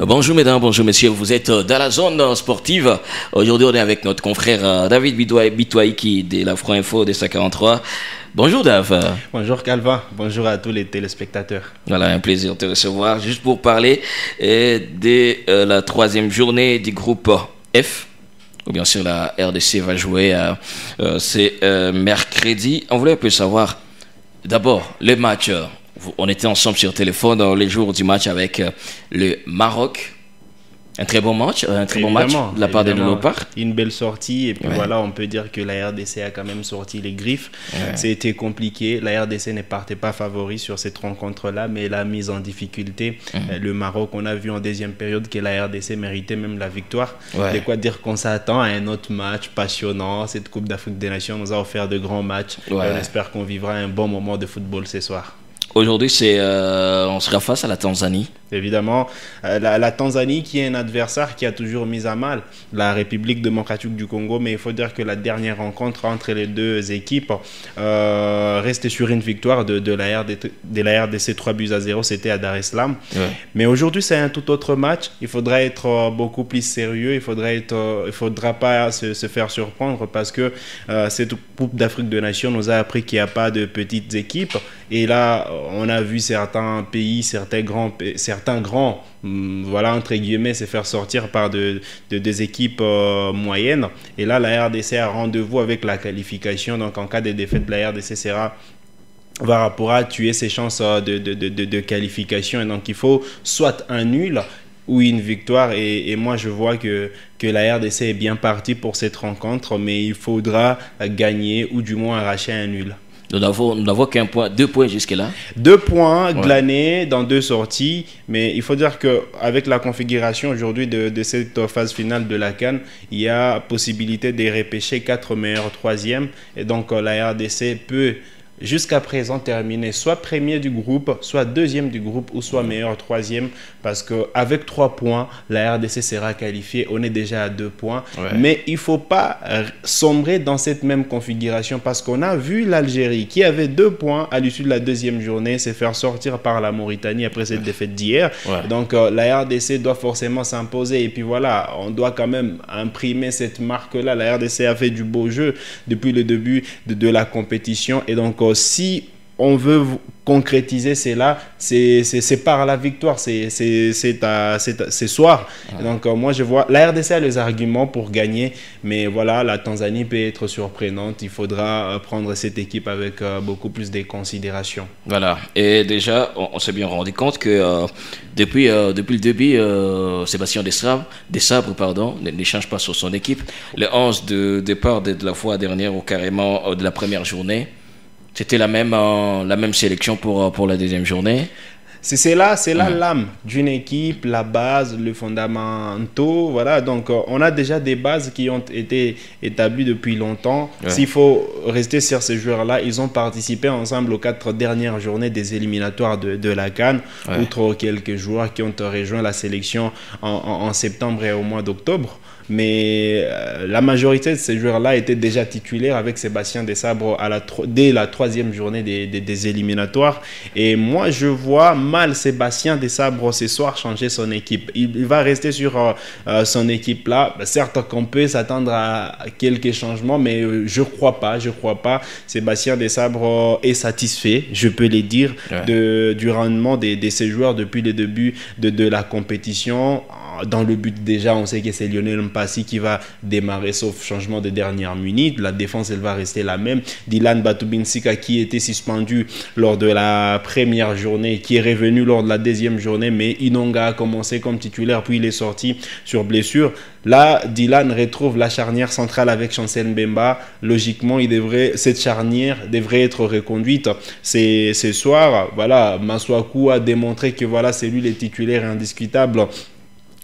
Bonjour mesdames, bonjour messieurs, vous êtes dans la zone sportive. Aujourd'hui on est avec notre confrère David Bitouaïki de l'Afro Info de 143. Bonjour Dave. Bonjour Calvin, bonjour à tous les téléspectateurs. Voilà, un plaisir de te recevoir. Juste pour parler de la troisième journée du groupe F. Bien sûr la RDC va jouer c'est mercredi. On voulait un peu savoir d'abord le match. On était ensemble sur téléphone dans les jours du match avec le Maroc. Un très bon match, de la part de Lopar. Une belle sortie et puis voilà, on peut dire que la RDC a quand même sorti les griffes. C'était compliqué, la RDC ne partait pas favori sur cette rencontre-là, mais elle a mis en difficulté le Maroc. On a vu en deuxième période que la RDC méritait même la victoire. De quoi dire qu'on s'attend à un autre match passionnant. Cette Coupe d'Afrique des Nations nous a offert de grands matchs. On espère qu'on vivra un bon moment de football ce soir. Aujourd'hui, on sera face à la Tanzanie. Évidemment, la Tanzanie qui est un adversaire qui a toujours mis à mal la République démocratique du Congo, mais il faut dire que la dernière rencontre entre les deux équipes restait sur une victoire de la RDC 3-0, c'était à Dar es Salaam. Mais aujourd'hui, c'est un tout autre match. Il faudra être beaucoup plus sérieux, il faudra pas se faire surprendre parce que cette Coupe d'Afrique des Nations nous a appris qu'il n'y a pas de petites équipes. Et là, on a vu certains pays, certains grands, voilà, entre guillemets, se faire sortir par des équipes moyennes. Et là, la RDC a rendez-vous avec la qualification. Donc, en cas de défaite, la RDC pourra tuer ses chances de qualification. Et donc, il faut soit un nul ou une victoire. Et moi, je vois que la RDC est bien partie pour cette rencontre, mais il faudra gagner ou du moins arracher un nul. Nous n'avons qu'un point, 2 points jusque-là. 2 points glanés dans 2 sorties, mais il faut dire qu'avec la configuration aujourd'hui de cette phase finale de la CAN, il y a possibilité de repêcher 4 meilleurs troisièmes. Et donc la RDC peut jusqu'à présent terminer soit premier du groupe, soit deuxième du groupe ou soit meilleur troisième, parce qu'avec 3 points, la RDC sera qualifiée. On est déjà à 2 points. Mais il ne faut pas sombrer dans cette même configuration parce qu'on a vu l'Algérie qui avait 2 points à l'issue de la deuxième journée se faire sortir par la Mauritanie après cette défaite d'hier. Donc la RDC doit forcément s'imposer et puis voilà, on doit quand même imprimer cette marque-là. La RDC a fait du beau jeu depuis le début de la compétition et donc si on veut concrétiser cela, c'est par la victoire, c'est ce soir. Donc moi je vois, la RDC a les arguments pour gagner, mais voilà, la Tanzanie peut être surprenante. Il faudra prendre cette équipe avec beaucoup plus de considération. Voilà, et déjà on s'est bien rendu compte que depuis le début, Sébastien Desabre ne change pas sur son équipe. Le 11 de départ de la fois dernière ou carrément de la première journée, c'était la même sélection pour la deuxième journée. C'est là l'âme d'une équipe, la base, le fondamentaux. Voilà, donc on a déjà des bases qui ont été établies depuis longtemps. S'il faut rester sur ces joueurs-là, ils ont participé ensemble aux 4 dernières journées des éliminatoires de la CAN, outre quelques joueurs qui ont rejoint la sélection en septembre et au mois d'octobre. Mais la majorité de ces joueurs-là étaient déjà titulaires avec Sébastien Desabre dès la 3e journée des éliminatoires. Et moi, je vois mal Sébastien Desabre ce soir changer son équipe. Il va rester sur son équipe-là. Certes qu'on peut s'attendre à quelques changements, mais je crois pas. Sébastien Desabre est satisfait, je peux le dire, du rendement de ses joueurs depuis le début de la compétition. Dans le but déjà, on sait que c'est Lionel Mpassi qui va démarrer sauf changement de dernière minute. La défense, elle va rester la même. Dylan Batubinsika qui était suspendu lors de la première journée, qui est revenu lors de la deuxième journée, mais Inonga a commencé comme titulaire, puis il est sorti sur blessure. Là, Dylan retrouve la charnière centrale avec Chancel Mbemba. Logiquement, cette charnière devrait être reconduite ce soir. Voilà, Masuaku a démontré que voilà, c'est lui le titulaire indiscutable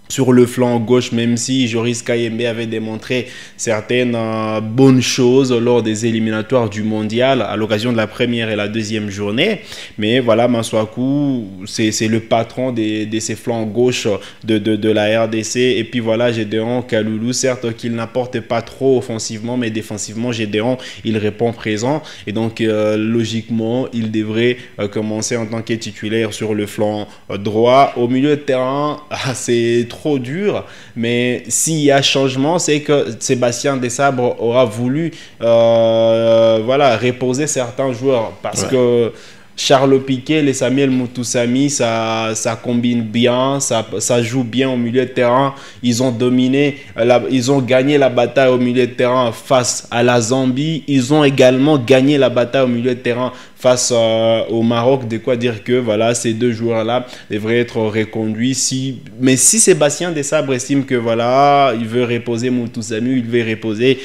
sur le flanc gauche, même si Joris Kayembe avait démontré certaines bonnes choses lors des éliminatoires du mondial à l'occasion de la première et la deuxième journée. Mais voilà, Masuaku, c'est le patron de ces flancs gauche de la RDC. Et puis voilà, Gédéon Kaloulou, certes qu'il n'apporte pas trop offensivement, mais défensivement, Gédéon, il répond présent. Et donc, logiquement, il devrait commencer en tant que titulaire sur le flanc droit. Au milieu de terrain, c'est trop dur, mais s'il y a changement, c'est que Sébastien Desabre aura voulu voilà, reposer certains joueurs parce que Charles Piquet et Samuel Moutoussamy, ça combine bien, ça joue bien au milieu de terrain. Ils ont dominé, ils ont gagné la bataille au milieu de terrain face à la Zambie. Ils ont également gagné la bataille au milieu de terrain face au Maroc. De quoi dire que voilà, ces deux joueurs-là devraient être reconduits. Mais si Sébastien Desabre estime que voilà, il veut reposer Moutoussamy, il veut reposer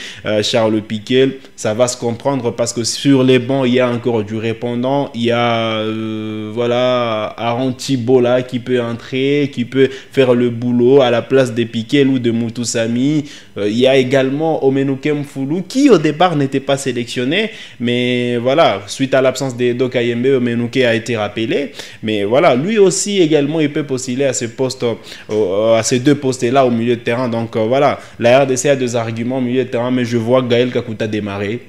Charles Piquet, ça va se comprendre parce que sur les bancs, il y a encore du répondant. Il y a voilà, Aaron Thibault qui peut entrer, qui peut faire le boulot à la place de Piquet ou de Moutoussamy. Il y a également Omenouké Mfoulou qui au départ n'était pas sélectionné, mais voilà, suite à l'absence d'Edo Kayembe, Omenouké a été rappelé. Mais voilà, lui aussi également il peut postuler à ce poste, à ces deux postes-là au milieu de terrain. Donc voilà, la RDC a deux arguments au milieu de terrain, mais je vois Gaël Kakuta démarrer.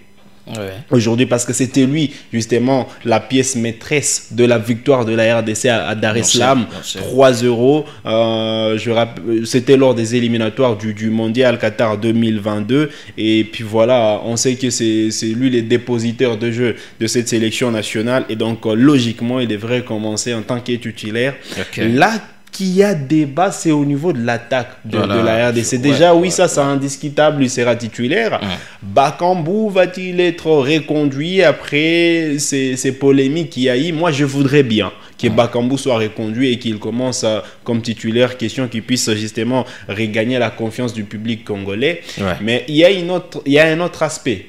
Aujourd'hui parce que c'était lui justement la pièce maîtresse de la victoire de la RDC à Dar es Salaam, 3-0. C'était lors des éliminatoires du mondial Qatar 2022 et puis voilà, on sait que c'est lui le dépositaire de jeu de cette sélection nationale et donc logiquement il devrait commencer en tant que titulaire. Là qu'il y a débat, c'est au niveau de l'attaque de la RDC. Déjà, oui, ça c'est indiscutable, il sera titulaire. Bakambu va-t-il être reconduit après ces polémiques qu'il y a eu? Moi, je voudrais bien que Bakambu soit reconduit et qu'il commence comme titulaire, question qu'il puisse justement regagner la confiance du public congolais. Mais il y a un autre aspect.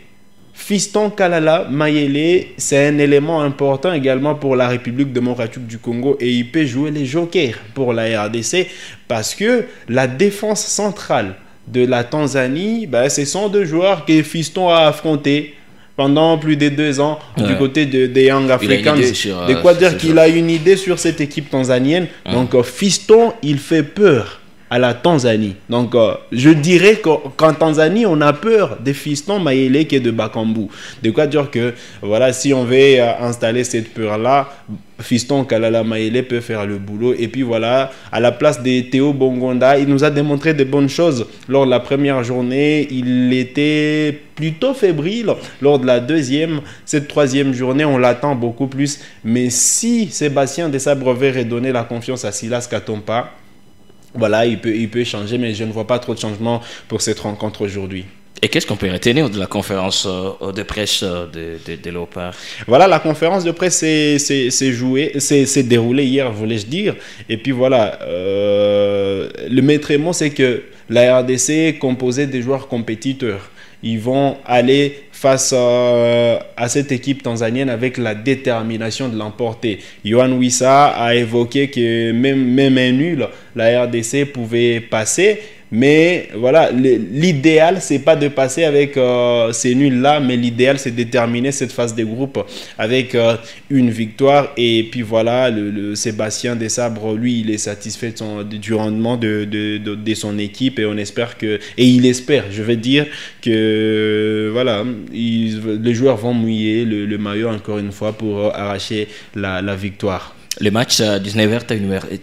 Fiston Kalala Mayele, c'est un élément important également pour la République démocratique du Congo et il peut jouer les jokers pour la RDC parce que la défense centrale de la Tanzanie, ce sont deux joueurs que Fiston a affrontés pendant plus de 2 ans du côté des Young Africans. De quoi dire qu'il a une idée sur cette équipe tanzanienne. Donc Fiston, il fait peur à la Tanzanie. Donc, je dirais qu'en Tanzanie, on a peur des Fiston Mayele que de Bakambu. De quoi dire que, voilà, si on veut installer cette peur-là, Fiston Kalala Mayele peut faire le boulot. Et puis voilà, à la place de Théo Bongonda, il nous a démontré de bonnes choses. Lors de la première journée, il était plutôt fébrile. Lors de la deuxième, cette troisième journée, on l'attend beaucoup plus. Mais si Sébastien Desabre veut redonner la confiance à Silas Katompa, voilà, il peut changer, mais je ne vois pas trop de changements pour cette rencontre aujourd'hui. Et qu'est-ce qu'on peut retenir de la conférence de presse de Léopard? Voilà, la conférence de presse s'est déroulée hier, voulais-je dire. Et puis voilà, le maître mot, c'est que la RDC est composée des joueurs compétiteurs. Ils vont aller face à cette équipe tanzanienne avec la détermination de l'emporter. Yohan Wissa a évoqué que même un nul, la RDC pouvait passer. Mais voilà, l'idéal, c'est pas de passer avec ces nuls-là, mais l'idéal, c'est de terminer cette phase de groupe avec une victoire. Et puis voilà, le Sébastien Desabre, lui, il est satisfait du rendement de son équipe et on espère que, et il espère, je vais dire, que voilà, les joueurs vont mouiller le maillot encore une fois pour arracher la victoire. Le match à 19h,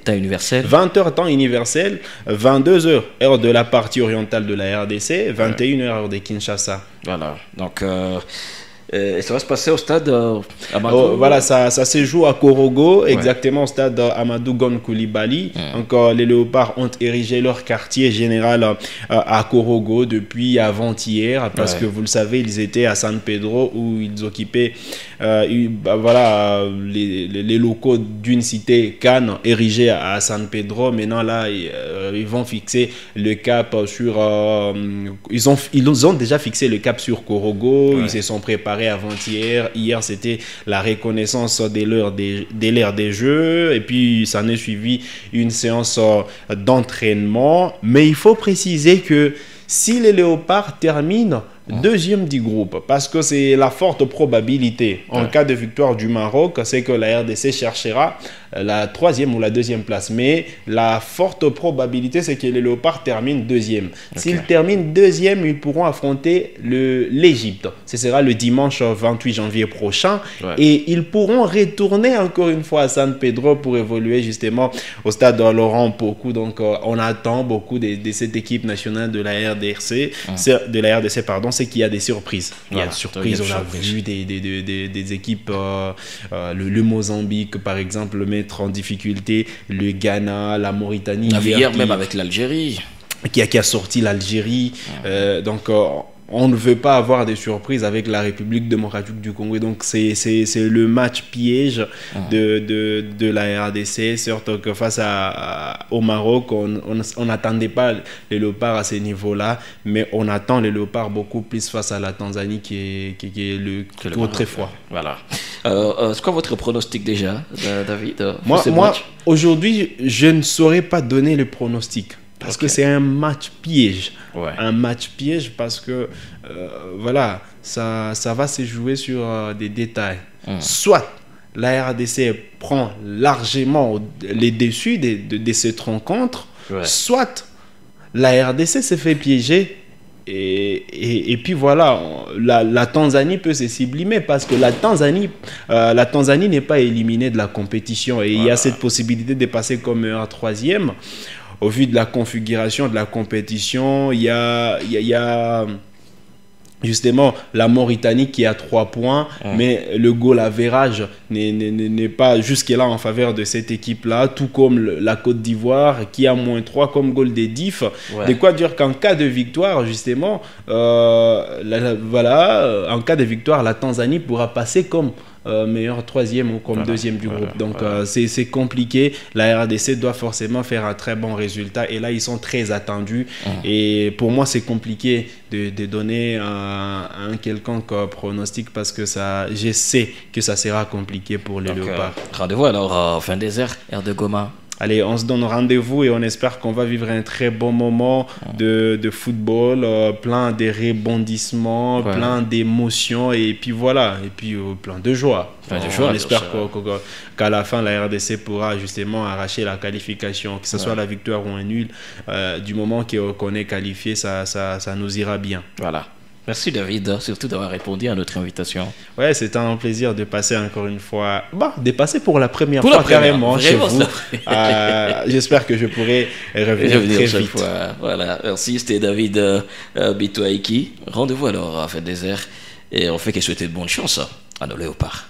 temps universel. 20h, temps universel. 22h, heure de la partie orientale de la RDC. 21h, heure de Kinshasa. Voilà. Donc, ça va se passer au stade Amadou. Voilà, ça se joue à Korogo, exactement au stade Amadou Gon Coulibaly. Donc, les Léopards ont érigé leur quartier général à Korogo depuis avant-hier. Parce que vous le savez, ils étaient à San Pedro où ils occupaient voilà, les locaux d'une cité Cannes érigée à San Pedro. Maintenant, là, ils vont fixer le cap sur... ils ont déjà fixé le cap sur Korogo. Ils se sont préparés démarré avant-hier. Hier, c'était la reconnaissance de l'ère des jeux. Et puis, ça en est suivi une séance d'entraînement. Mais il faut préciser que si les Léopards terminent deuxième du groupe, parce que c'est la forte probabilité en cas de victoire du Maroc, c'est que la RDC cherchera la troisième ou la deuxième place. Mais la forte probabilité, c'est que les Léopards terminent deuxième. S'ils terminent deuxième, ils pourront affronter l'Égypte. Ce sera le dimanche 28 janvier prochain. Et ils pourront retourner encore une fois à San Pedro pour évoluer justement au stade Laurent Pokou. Donc, on attend beaucoup de cette équipe nationale de la RDC, c'est qu'il y a des surprises. Il y a des surprises. On a vu des équipes, le Mozambique par exemple, mettre en difficulté le Ghana, la Mauritanie. Hier même avec l'Algérie. Qui a sorti l'Algérie. Donc, on ne veut pas avoir des surprises avec la République démocratique du Congo. Donc, c'est le match piège de la RDC. Surtout que face au Maroc, on n'attendait pas les Léopards à ce niveau-là. Mais on attend les Léopards beaucoup plus face à la Tanzanie qui est très fort. Voilà. C'est quoi votre pronostic déjà, David? Moi aujourd'hui, je ne saurais pas donner le pronostic. Parce que c'est un match piège. Un match piège parce que, voilà, ça va se jouer sur des détails. Soit la RDC prend largement les dessus de cette rencontre, soit la RDC se fait piéger. Et puis voilà, la Tanzanie peut se sublimer parce que la Tanzanie n'est pas éliminée de la compétition. Et il y a cette possibilité de passer comme meilleur troisième. Au vu de la configuration de la compétition, il y a justement la Mauritanie qui a 3 points, mais le goal average n'est pas jusque-là en faveur de cette équipe-là, tout comme la Côte d'Ivoire qui a -3 comme goal des diff. De quoi dire qu'en cas de victoire, justement, en cas de victoire, la Tanzanie pourra passer comme meilleur troisième ou comme deuxième du groupe. Donc c'est compliqué. La RDC doit forcément faire un très bon résultat et là ils sont très attendus et pour moi c'est compliqué de donner un quelconque pronostic parce que je sais que ça sera compliqué pour les Léopards. Rendez-vous alors fin des airs, air de Goma. Allez, on se donne rendez-vous et on espère qu'on va vivre un très bon moment de football, plein de rebondissements, plein d'émotions et puis voilà, et puis plein de joie. On espère qu'à la fin, la RDC pourra justement arracher la qualification, que ce soit la victoire ou un nul. Du moment qu'on est qualifié, ça nous ira bien. Voilà. Merci David, surtout d'avoir répondu à notre invitation. Ouais, c'était un plaisir de passer encore une fois, de passer pour la première fois carrément chez vous. J'espère que je pourrai revenir très vite. Voilà, merci, c'était David Bitoaiki. Rendez-vous alors à Fête des Airs et on fait que souhaiter de bonne chance à nos Léopards.